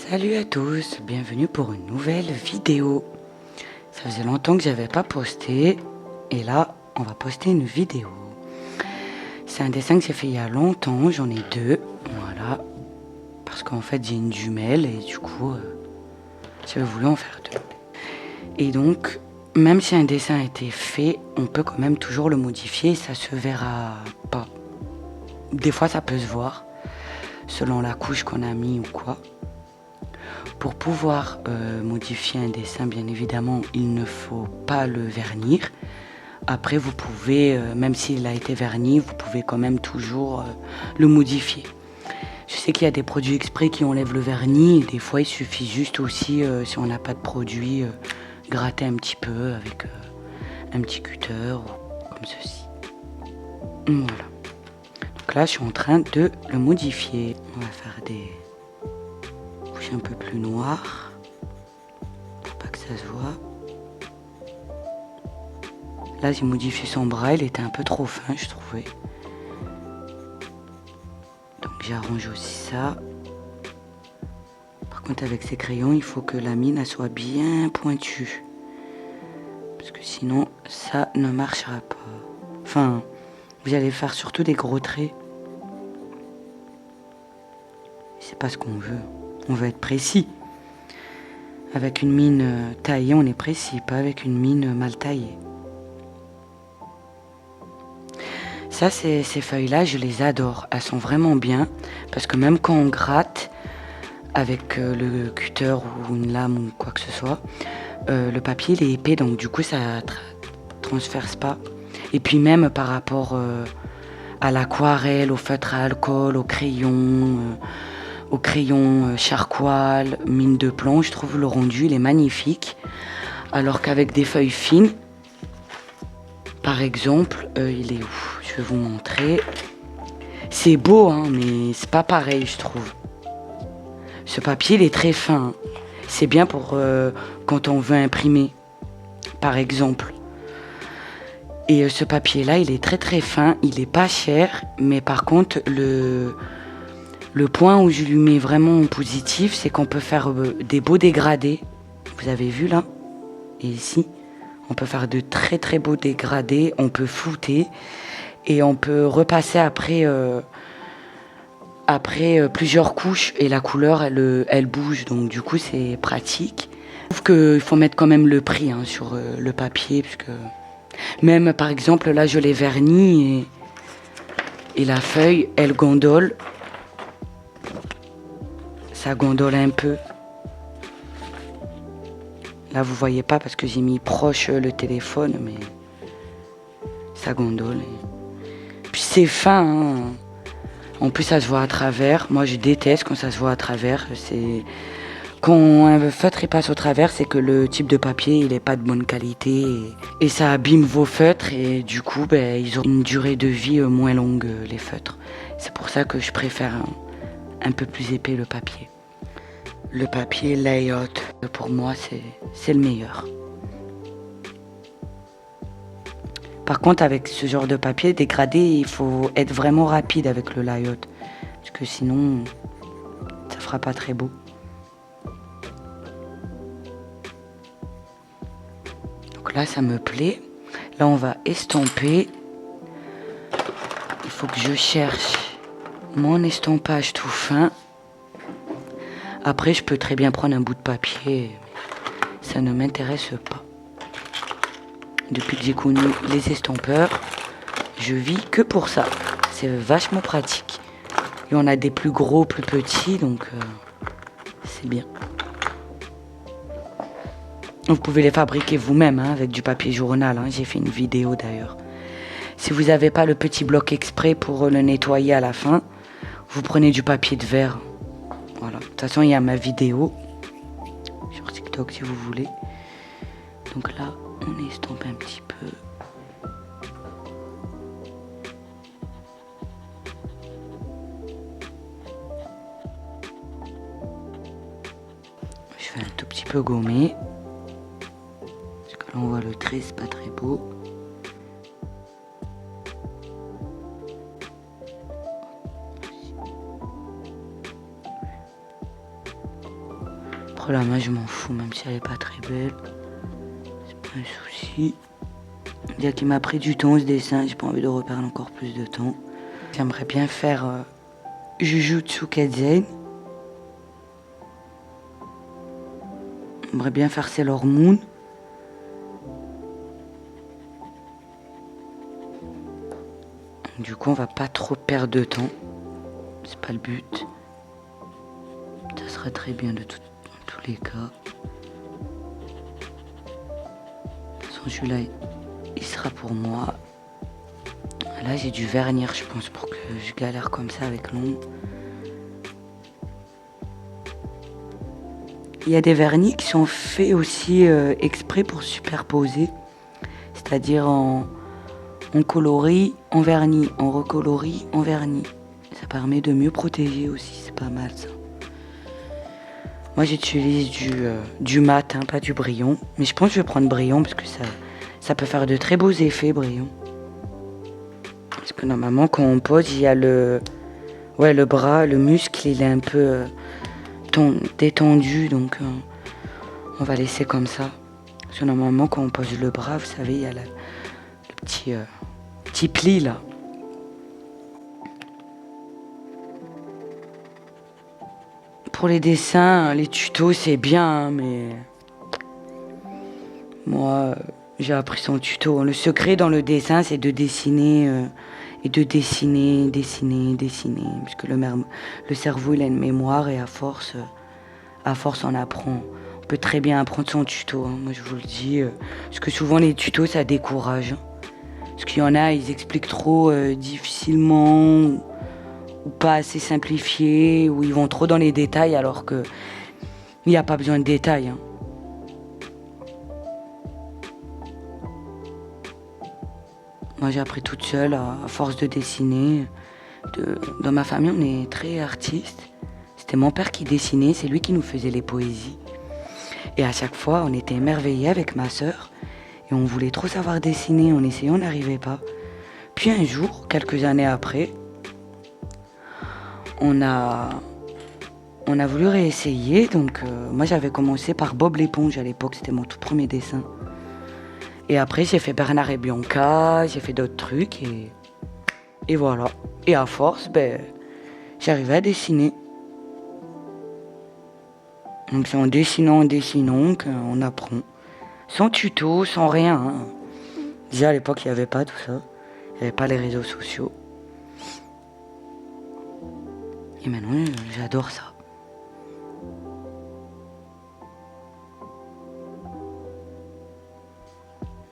Salut à tous, bienvenue pour une nouvelle vidéo. Ça faisait longtemps que j'avais pas posté et là on va poster une vidéo. C'est un dessin que j'ai fait il y a longtemps, j'en ai deux, voilà. Parce qu'en fait j'ai une jumelle et du coup j'avais voulu en faire deux. Et donc même si un dessin a été fait, on peut quand même toujours le modifier et ça se verra pas. Des fois ça peut se voir selon la couche qu'on a mis ou quoi. Pour pouvoir modifier un dessin, bien évidemment, il ne faut pas le vernir. Après, vous pouvez, même s'il a été verni, vous pouvez quand même toujours le modifier. Je sais qu'il y a des produits exprès qui enlèvent le vernis. Et des fois, il suffit juste aussi, si on n'a pas de produit, gratter un petit peu avec un petit cutter, comme ceci. Voilà. Donc là, je suis en train de le modifier. On va faire des couches un peu plus noires. Pas que ça se voit. Là j'ai modifié son bras, il était un peu trop fin je trouvais. Donc j'arrange aussi ça. Par contre avec ces crayons il faut que la mine elle soit bien pointue. Parce que sinon ça ne marchera pas. Enfin vous allez faire surtout des gros traits. C'est pas ce qu'on veut. On veut être précis. Avec une mine taillée on est précis, pas avec une mine mal taillée. Ça, ces feuilles-là, je les adore. Elles sont vraiment bien. Parce que même quand on gratte avec le cutter ou une lame ou quoi que ce soit, le papier il est épais. Donc du coup, ça transperce pas. Et puis même par rapport à l'aquarelle, au feutre à alcool, au crayon charcoal, mine de plomb, je trouve le rendu, il est magnifique. Alors qu'avec des feuilles fines, par exemple, il est où? Je vais vous montrer. C'est beau, hein, mais c'est pas pareil, je trouve. Ce papier, il est très fin. C'est bien pour quand on veut imprimer, par exemple. Et ce papier-là, il est très très fin. Il est pas cher, mais par contre, le point où je lui mets vraiment en positif, c'est qu'on peut faire des beaux dégradés. Vous avez vu là? Et ici, on peut faire de très très beaux dégradés. On peut flouter. Et on peut repasser après plusieurs couches et la couleur elle bouge, donc du coup c'est pratique. Je trouve qu'il faut mettre quand même le prix sur le papier, puisque même par exemple là je l'ai verni et la feuille elle gondole, ça gondole un peu. Là vous voyez pas parce que j'ai mis proche le téléphone, mais ça gondole. Puis c'est fin, hein. En plus ça se voit à travers. Moi je déteste quand ça se voit à travers. Quand un feutre il passe au travers, c'est que le type de papier il est pas de bonne qualité et ça abîme vos feutres et du coup ils ont une durée de vie moins longue les feutres. C'est pour ça que je préfère un peu plus épais le papier. Le papier layout pour moi c'est le meilleur. Par contre avec ce genre de papier dégradé il faut être vraiment rapide avec le layout parce que sinon ça fera pas très beau. Donc là ça me plaît. Là on va estomper. Il faut que je cherche mon estompage tout fin. Après je peux très bien prendre un bout de papier. Ça ne m'intéresse pas. Depuis que j'ai connu les estompeurs, je vis que pour ça. C'est vachement pratique. Il y en a des plus gros, plus petits, donc c'est bien. Vous pouvez les fabriquer vous-même avec du papier journal. J'ai fait une vidéo d'ailleurs. Si vous n'avez pas le petit bloc exprès pour le nettoyer à la fin, vous prenez du papier de verre. Voilà. De toute façon, il y a ma vidéo sur TikTok si vous voulez. Donc là, on estompe un petit peu. Je fais un tout petit peu gommer. Parce que là, on voit le trait, c'est pas très beau. Après la main je m'en fous, même si elle est pas très belle. C'est pas un souci. Déjà qu'il m'a pris du temps ce dessin, j'ai pas envie de reperdre encore plus de temps. J'aimerais bien faire Jujutsu Kaisen. J'aimerais bien faire Sailor Moon. Du coup on va pas trop perdre de temps. C'est pas le but. Ça sera très bien dans tous les cas. De toute façon celui-là il sera pour moi. Là j'ai dû vernir je pense pour que je galère comme ça avec l'ombre. Il y a des vernis qui sont faits aussi exprès pour superposer. C'est-à-dire on colorie, on vernit, on recolorie, on vernit. Ça permet de mieux protéger aussi, c'est pas mal ça. Moi j'utilise du mat, hein, pas du brillant. Mais je pense que je vais prendre brillant parce que ça peut faire de très beaux effets brillant. Parce que normalement quand on pose, il y a le bras, le muscle, il est un peu détendu. Donc on va laisser comme ça. Parce que normalement quand on pose le bras, vous savez, il y a le petit pli là. Pour les dessins, les tutos c'est bien, hein, mais moi j'ai appris son tuto. Le secret dans le dessin c'est de dessiner et de dessiner, puisque le cerveau il a une mémoire et à force on apprend. On peut très bien apprendre son tuto, hein, moi je vous le dis, parce que souvent les tutos ça décourage. Hein, parce qu'il y en a, ils expliquent trop difficilement ou pas assez simplifié, ou ils vont trop dans les détails alors que il n'y a pas besoin de détails. Hein. Moi j'ai appris toute seule à force de dessiner. Dans ma famille on est très artistes. C'était mon père qui dessinait, c'est lui qui nous faisait les poésies. Et à chaque fois on était émerveillés avec ma sœur et on voulait trop savoir dessiner, on essayait, on n'arrivait pas. Puis un jour, quelques années après, on a voulu réessayer. Donc moi j'avais commencé par Bob l'éponge à l'époque, c'était mon tout premier dessin. Et après j'ai fait Bernard et Bianca, j'ai fait d'autres trucs et voilà. Et à force, j'arrivais à dessiner. Donc c'est en dessinant qu'on apprend. Sans tuto, sans rien. Hein. Déjà à l'époque il n'y avait pas tout ça. Il n'y avait pas les réseaux sociaux. Et maintenant j'adore ça.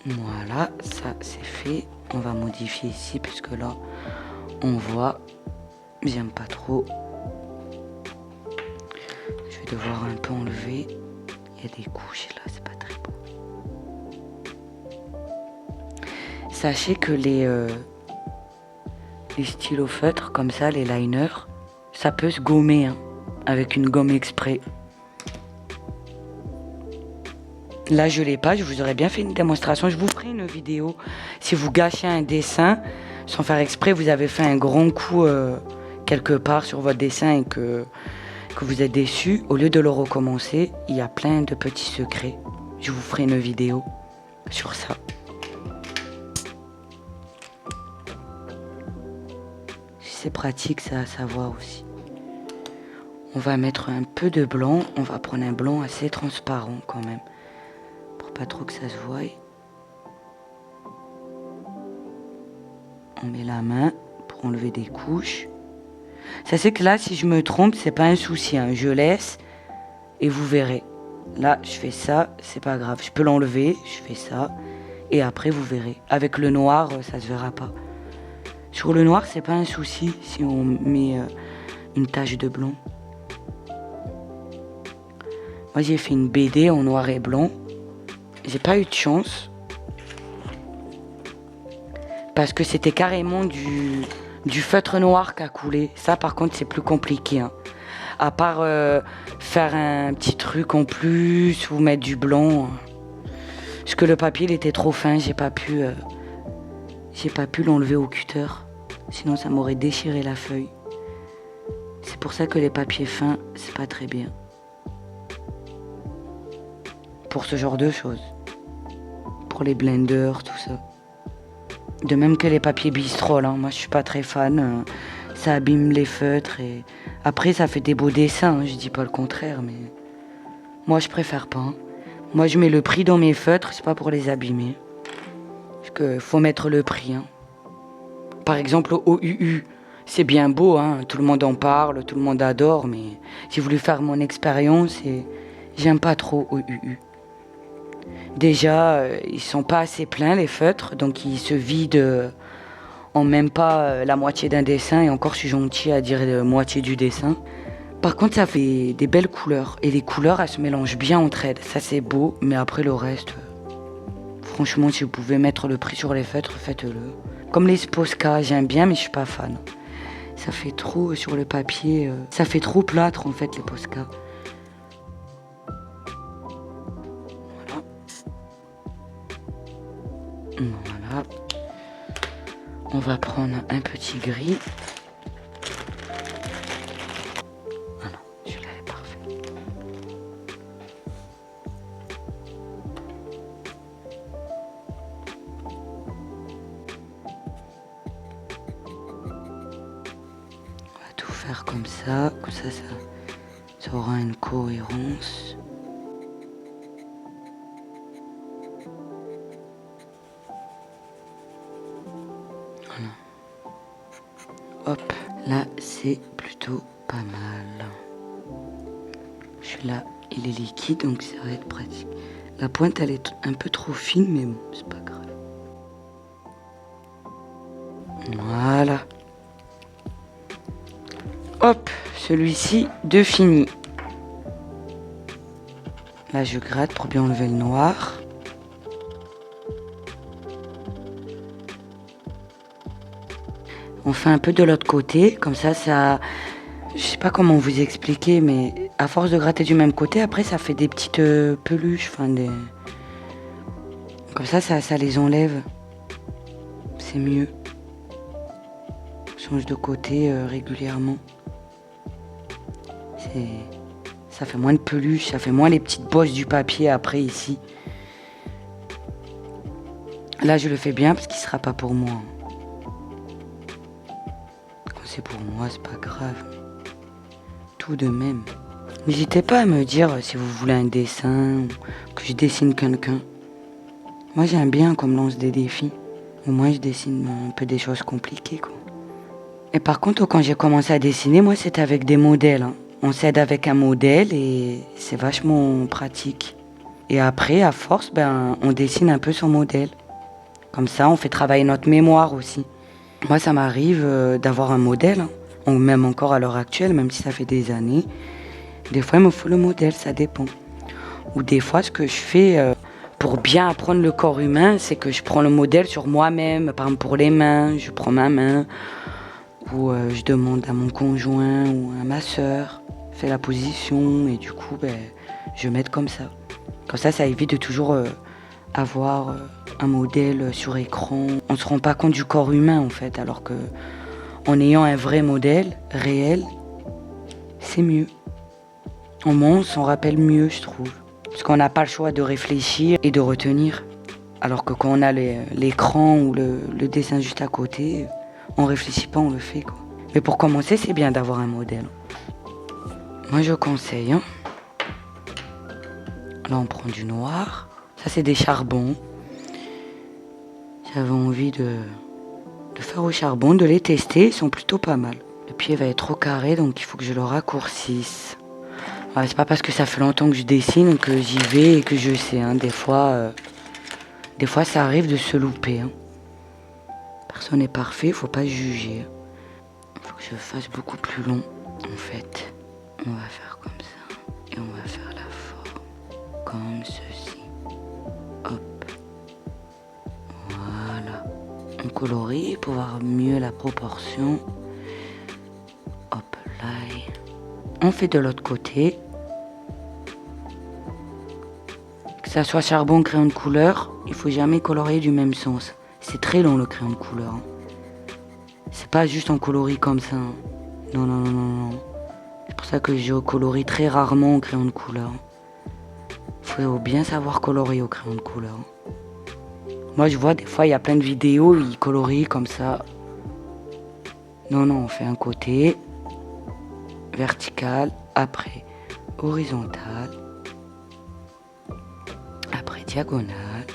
Voilà, ça c'est fait. On va modifier ici puisque là on voit. J'aime pas trop. Je vais devoir un peu enlever. Il y a des couches là, c'est pas très beau. Sachez que les stylos feutres comme ça, les liners, ça peut se gommer hein, avec une gomme exprès. Là je l'ai pas, je vous aurais bien fait une démonstration. Je vous ferai une vidéo. Si vous gâchez un dessin, sans faire exprès, vous avez fait un grand coup quelque part sur votre dessin et que vous êtes déçu, au lieu de le recommencer, il y a plein de petits secrets. Je vous ferai une vidéo sur ça. C'est pratique ça à savoir aussi. On va mettre un peu de blanc. On va prendre un blanc assez transparent quand même. Pour pas trop que ça se voie. On met la main pour enlever des couches. Ça c'est que là, si je me trompe, c'est pas un souci. Hein. Je laisse et vous verrez. Là, je fais ça, c'est pas grave. Je peux l'enlever, je fais ça. Et après, vous verrez. Avec le noir, ça se verra pas. Sur le noir, c'est pas un souci si on met une tache de blanc. Moi, j'ai fait une BD en noir et blanc. J'ai pas eu de chance. Parce que c'était carrément du feutre noir qui a coulé. Ça, par contre, c'est plus compliqué. Hein. À part faire un petit truc en plus ou mettre du blanc. Parce que le papier, il était trop fin. J'ai pas pu l'enlever au cutter. Sinon, ça m'aurait déchiré la feuille. C'est pour ça que les papiers fins, c'est pas très bien. pour ce genre de choses. Pour les blenders, tout ça. De même que les papiers bistrol, hein. Moi je suis pas très fan. Ça abîme les feutres et après ça fait des beaux dessins, hein. Je dis pas le contraire, mais moi je préfère pas, hein. Moi je mets le prix dans mes feutres, c'est pas pour les abîmer. Parce que faut mettre le prix, hein. Par exemple au OUU, c'est bien beau, hein. Tout le monde en parle, tout le monde adore, mais j'ai voulu faire mon expérience et j'aime pas trop OUU. Déjà, ils sont pas assez pleins les feutres, donc ils se vident en même pas la moitié d'un dessin, et encore je suis gentille à dire la moitié du dessin. Par contre, ça fait des belles couleurs, et les couleurs elles se mélangent bien entre elles, ça c'est beau, mais après le reste, franchement si vous pouvez mettre le prix sur les feutres, faites-le. Comme les Posca, j'aime bien mais je suis pas fan. Ça fait trop sur le papier, ça fait trop plâtre en fait les Posca. Voilà. On va prendre un petit gris. Ah non, celui-là est parfait. On va tout faire comme ça ça aura une cohérence. Hop, là c'est plutôt pas mal. Celui-là il est liquide donc ça va être pratique. La pointe elle est un peu trop fine mais bon, c'est pas grave. Voilà. Hop, celui-ci de fini. Là je gratte pour bien enlever le noir. On fait un peu de l'autre côté, comme ça, je sais pas comment vous expliquer, mais à force de gratter du même côté, après ça fait des petites peluches, enfin comme ça les enlève. C'est mieux. On change de côté régulièrement. Ça fait moins de peluches, ça fait moins les petites bosses du papier après ici. Là je le fais bien parce qu'il sera pas pour moi. C'est pour moi, c'est pas grave. Tout de même. N'hésitez pas à me dire si vous voulez un dessin, que je dessine quelqu'un. Moi j'aime bien qu'on me lance des défis. Au moins je dessine un peu des choses compliquées, quoi. Et par contre, quand j'ai commencé à dessiner, moi c'était avec des modèles, hein. On s'aide avec un modèle et c'est vachement pratique. Et après, à force, on dessine un peu son modèle. Comme ça, on fait travailler notre mémoire aussi. Moi, ça m'arrive d'avoir un modèle, hein, ou même encore à l'heure actuelle, même si ça fait des années. Des fois, il me faut le modèle, ça dépend. Ou des fois, ce que je fais pour bien apprendre le corps humain, c'est que je prends le modèle sur moi-même. Par exemple, pour les mains, je prends ma main. Ou je demande à mon conjoint ou à ma sœur, fais la position. Et du coup, je m'aide comme ça. Comme ça évite de toujours avoir un modèle sur écran. On se rend pas compte du corps humain en fait, alors que en ayant un vrai modèle réel, c'est mieux. Au moins on s'en rappelle mieux, je trouve. Parce qu'on n'a pas le choix de réfléchir et de retenir. Alors que quand on a l'écran ou le dessin juste à côté, on réfléchit pas, on le fait, quoi. Mais pour commencer, c'est bien d'avoir un modèle. Moi je conseille, hein. Là on prend du noir. Ça c'est des charbons. J'avais envie de faire au charbon, de les tester, ils sont plutôt pas mal. Le pied va être trop carré donc il faut que je le raccourcisse. Ouais, c'est pas parce que ça fait longtemps que je dessine que j'y vais et que je sais, hein. Des fois ça arrive de se louper, hein. Personne n'est parfait, faut pas juger. Il faut que je fasse beaucoup plus long en fait. On va faire comme ça et on va faire la forme comme ceci. Hop. Voilà. On colorie pour voir mieux la proportion. Hop là. On fait de l'autre côté. Que ça soit charbon, crayon de couleur, il faut jamais colorier du même sens. C'est très long le crayon de couleur, hein. C'est pas juste en coloris comme ça, hein. Non, non. C'est pour ça que je colorie très rarement au crayon de couleur. Faut bien savoir colorer au crayon de couleur. Moi, je vois des fois, il y a plein de vidéos, ils colorient comme ça. Non, on fait un côté vertical, après horizontal, après diagonale,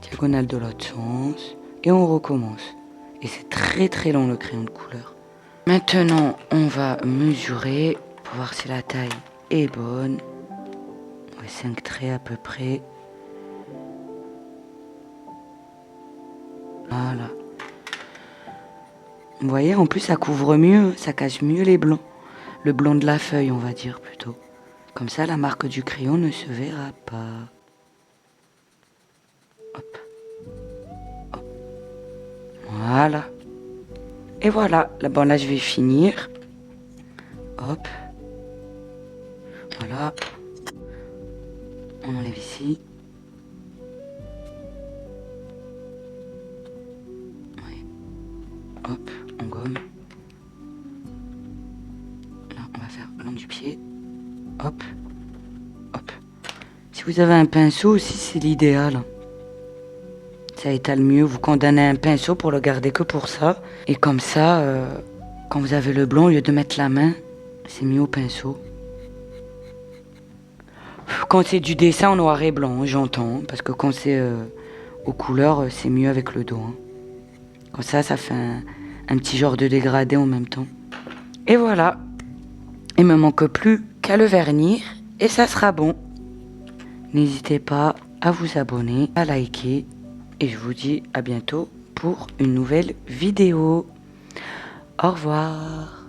diagonale de l'autre sens, et on recommence. Et c'est très long le crayon de couleur. Maintenant, on va mesurer pour voir si la taille est bonne. 5 traits à peu près. Voilà. Vous voyez, en plus ça couvre mieux, ça cache mieux les blancs. Le blanc de la feuille, on va dire plutôt. Comme ça, la marque du crayon ne se verra pas. Hop. Hop. Voilà. Et voilà. Bon, là, je vais finir. Hop. Voilà. On enlève ici. Oui. Hop, on gomme. Là, on va faire le long du pied. Hop. Hop. Si vous avez un pinceau aussi, c'est l'idéal. Ça étale mieux. Vous condamnez un pinceau pour le garder que pour ça. Et comme ça, quand vous avez le blanc, au lieu de mettre la main, c'est mieux au pinceau. Quand c'est du dessin en noir et blanc, j'entends. Parce que quand c'est aux couleurs, c'est mieux avec le doigt. Comme ça fait un petit genre de dégradé en même temps. Et voilà. Il me manque plus qu'à le vernir. Et ça sera bon. N'hésitez pas à vous abonner, à liker. Et je vous dis à bientôt pour une nouvelle vidéo. Au revoir.